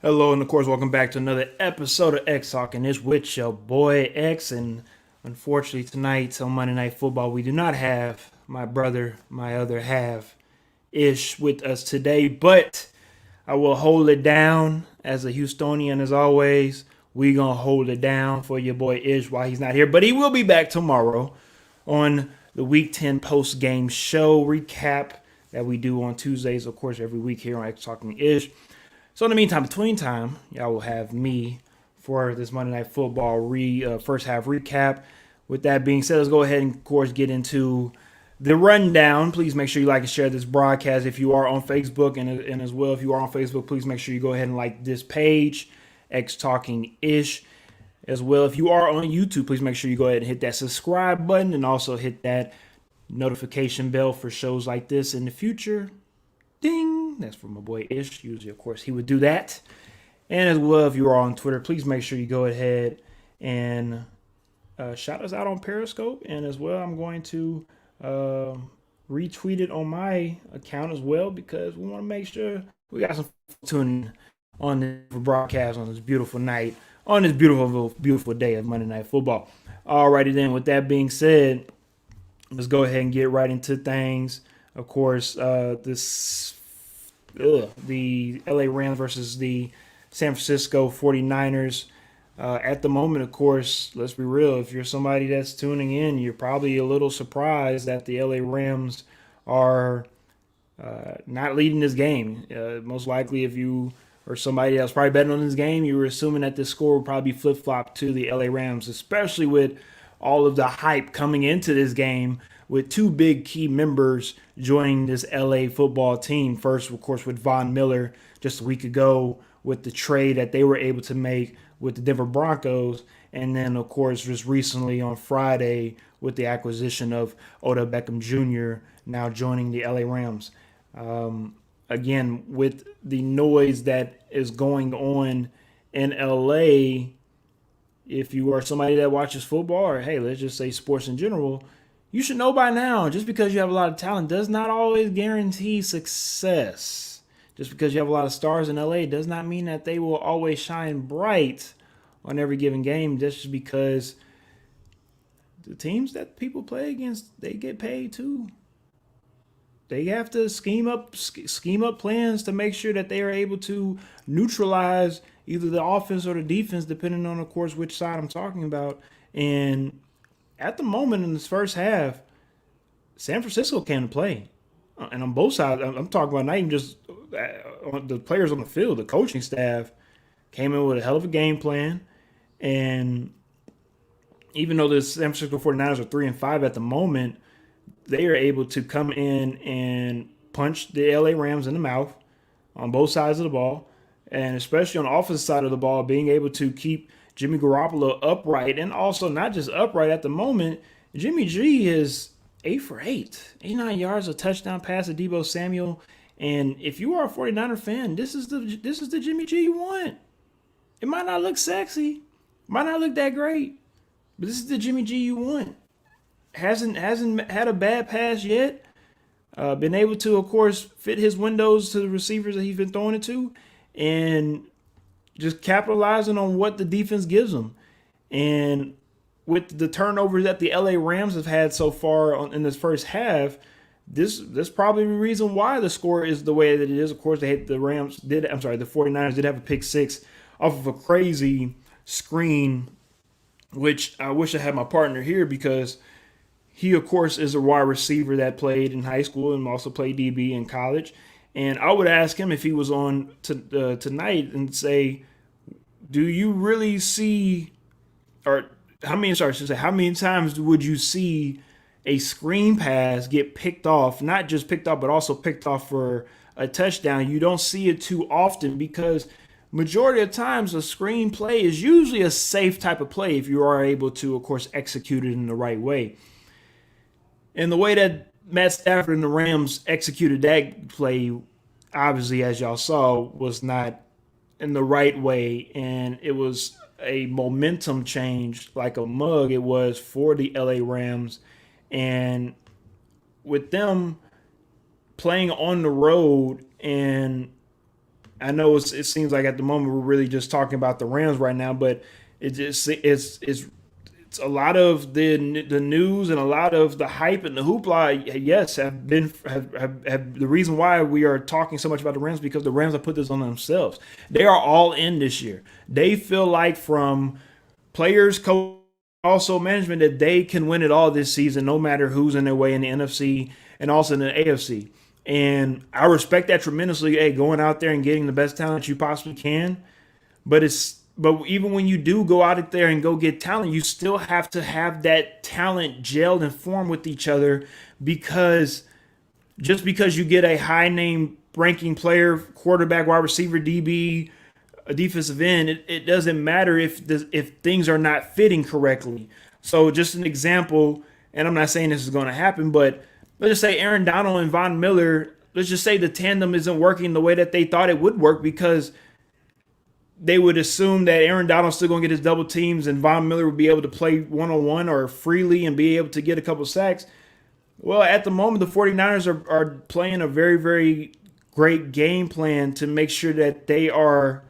Hello, and of course, welcome back to another episode of X Talking. It's with your boy X, and unfortunately, tonight on Monday Night Football, we do not have my brother, my other half, Ish, with us today. But I will hold it down as a Houstonian, as always. We gonna hold it down for your boy Ish while he's not here, but he will be back tomorrow on the Week 10 post game show recap that we do on Tuesdays, of course, every week here on X Talking Ish. So in the meantime, between time, y'all will have me for this Monday Night Football first half recap. With that being said, let's go ahead and of course get into the rundown. Please make sure you like and share this broadcast if you are on Facebook, and as well if you are on Facebook, please make sure you go ahead and like this page, X Talking Ish. As well, if you are on YouTube, please make sure you go ahead and hit that subscribe button and also hit that notification bell for shows like this in the future. Ding! That's from my boy Ish. Usually, of course, he would do that. And as well, if you are on Twitter, please make sure you go ahead and shout us out on Periscope. And as well, I'm going to retweet it on my account as well because we want to make sure we got some tuning on the broadcast on this beautiful night, on this beautiful day of Monday Night Football. Alrighty then, with that being said, let's go ahead and get right into things. Of course, the LA Rams versus the San Francisco 49ers. At the moment, of course, let's be real. If you're somebody that's tuning in, you're probably a little surprised that the LA Rams are not leading this game. Most likely, if you or somebody else probably betting on this game, you were assuming that this score would probably flip flop to the LA Rams, especially with all of the hype coming into this game with two big key members joining this LA football team. First, of course, with Von Miller just a week ago with the trade that they were able to make with the Denver Broncos. And then, of course, just recently on Friday with the acquisition of Odell Beckham Jr. now joining the LA Rams. Again, with the noise that is going on in LA, if you are somebody that watches football or, hey, let's just say sports in general, you should know by now just because you have a lot of talent does not always guarantee success. Just because you have a lot of stars in LA does not mean that they will always shine bright on every given game just because the teams that people play against, they get paid too. They have to scheme up plans to make sure that they are able to neutralize either the offense or the defense, depending on, of course, which side I'm talking about. And at the moment in this first half, San Francisco came to play. And on both sides, I'm talking about not even just the players on the field, the coaching staff came in with a hell of a game plan. And even though the San Francisco 49ers are 3-5 at the moment, they are able to come in and punch the LA Rams in the mouth on both sides of the ball. And especially on the offensive side of the ball, being able to keep Jimmy Garoppolo upright, and also not just upright at the moment. Jimmy G is 8 for 8, 89 yards, a touchdown pass to Deebo Samuel. And if you are a 49er fan, this is the Jimmy G you want. It might not look sexy, might not look that great, but this is the Jimmy G you want. Hasn't had a bad pass yet. Been able to, of course, fit his windows to the receivers that he's been throwing it to, and just capitalizing on what the defense gives them. And with the turnovers that the LA Rams have had so far in this first half, this probably the reason why the score is the way that it is. Of course, the 49ers did have a pick six off of a crazy screen, which I wish I had my partner here because he, of course, is a wide receiver that played in high school and also played DB in college. And I would ask him if he was on tonight and say, do you really see, or how many times would you see a screen pass get picked off, not just picked off, but also picked off for a touchdown? You don't see it too often because majority of times a screen play is usually a safe type of play if you are able to, of course, execute it in the right way. And the way that Matt Stafford and the Rams executed that play, obviously, as y'all saw, was not in the right way. And it was a momentum change like a mug it was for the LA Rams. And with them playing on the road and I know it seems like at the moment we're really just talking about the Rams right now, but it's a lot of the news and a lot of the hype and the hoopla. Yes, have the reason why we are talking so much about the Rams because the Rams have put this on themselves. They are all in this year. They feel like from players, coach, also management that they can win it all this season, no matter who's in their way in the NFC and also in the AFC. And I respect that tremendously. Hey, going out there and getting the best talent you possibly can, but even when you do go out there and go get talent, you still have to have that talent gelled and formed with each other because just because you get a high name ranking player, quarterback, wide receiver, DB, a defensive end, it doesn't matter if things are not fitting correctly. So just an example, and I'm not saying this is going to happen, but let's just say Aaron Donald and Von Miller, let's just say the tandem isn't working the way that they thought it would work because they would assume that Aaron Donald's still going to get his double teams and Von Miller would be able to play one-on-one or freely and be able to get a couple sacks. Well, at the moment, the 49ers are playing a very, very great game plan to make sure that they are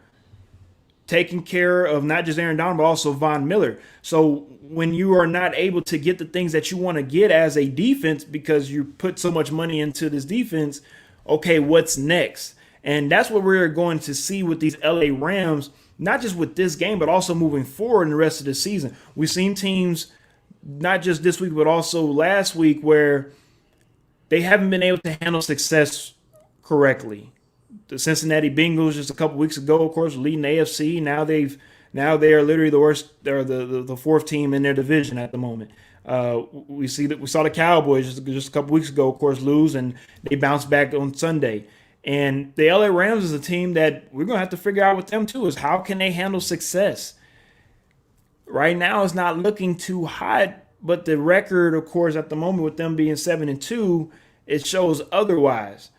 taking care of not just Aaron Donald, but also Von Miller. So when you are not able to get the things that you want to get as a defense because you put so much money into this defense, okay, what's next? And that's what we're going to see with these LA Rams, not just with this game, but also moving forward in the rest of the season. We've seen teams, not just this week, but also last week, where they haven't been able to handle success correctly. The Cincinnati Bengals just a couple weeks ago, of course, leading the AFC. Now they are literally the worst, or the fourth team in their division at the moment. We saw the Cowboys just a couple weeks ago, of course, lose, and they bounced back on Sunday. And the LA Rams is a team that we're going to have to figure out with them too, is how can they handle success? Right now it's not looking too hot, but the record, of course, at the moment with them being 7-2, it shows otherwise.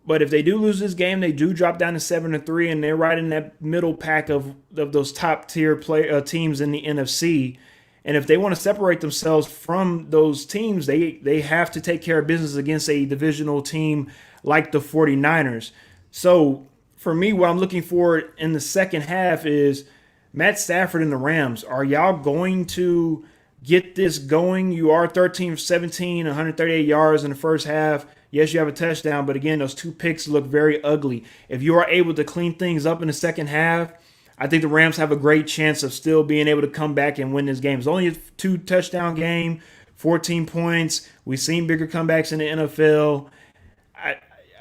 But if they do lose this game, they do drop down to 7-3, and they're right in that middle pack of those top tier teams in the NFC. And if they want to separate themselves from those teams, they have to take care of business against a divisional team like the 49ers. So for me, what I'm looking for in the second half is Matt Stafford and the Rams. Are y'all going to get this going? You are 13-17, 138 yards in the first half. Yes, you have a touchdown, but again, those two picks look very ugly. If you are able to clean things up in the second half, I think the Rams have a great chance of still being able to come back and win this game. It's only a 2-touchdown game, 14 points. We've seen bigger comebacks in the NFL.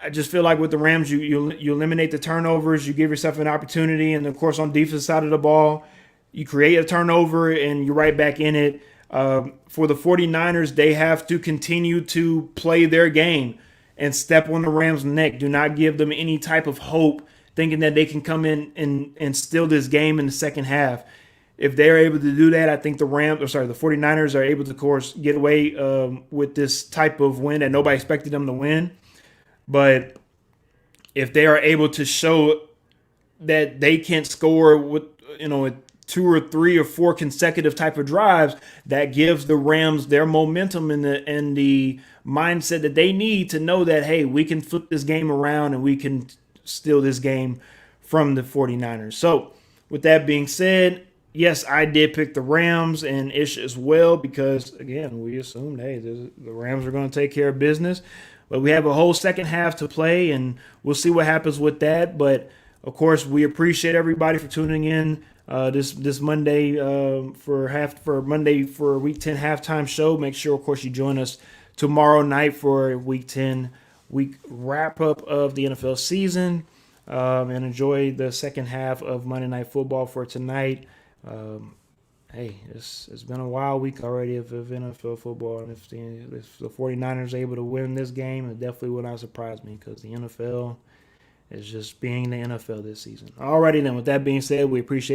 I just feel like with the Rams, you eliminate the turnovers, you give yourself an opportunity, and of course on the defensive side of the ball, you create a turnover and you're right back in it. For the 49ers, they have to continue to play their game and step on the Rams' neck. Do not give them any type of hope thinking that they can come in and steal this game in the second half. If they're able to do that, I think the 49ers are able to, of course, get away with this type of win that nobody expected them to win. But if they are able to show that they can score with, 2 or 3 or 4 consecutive type of drives, that gives the Rams their momentum and the mindset that they need to know that, hey, we can flip this game around and we can steal this game from the 49ers. So with that being said, yes, I did pick the Rams and Ish as well because, again, we assumed, hey, the Rams are going to take care of business. But we have a whole second half to play, and we'll see what happens with that. But, of course, we appreciate everybody for tuning in this Monday for Monday for Week 10 halftime show. Make sure, of course, you join us tomorrow night for Week 10 week wrap-up of the NFL season and enjoy the second half of Monday Night Football for tonight. Hey, it's been a wild week already of NFL football, and if the 49ers are able to win this game, it definitely would not surprise me because the NFL is just being the NFL this season. Alrighty then, with that being said, we appreciate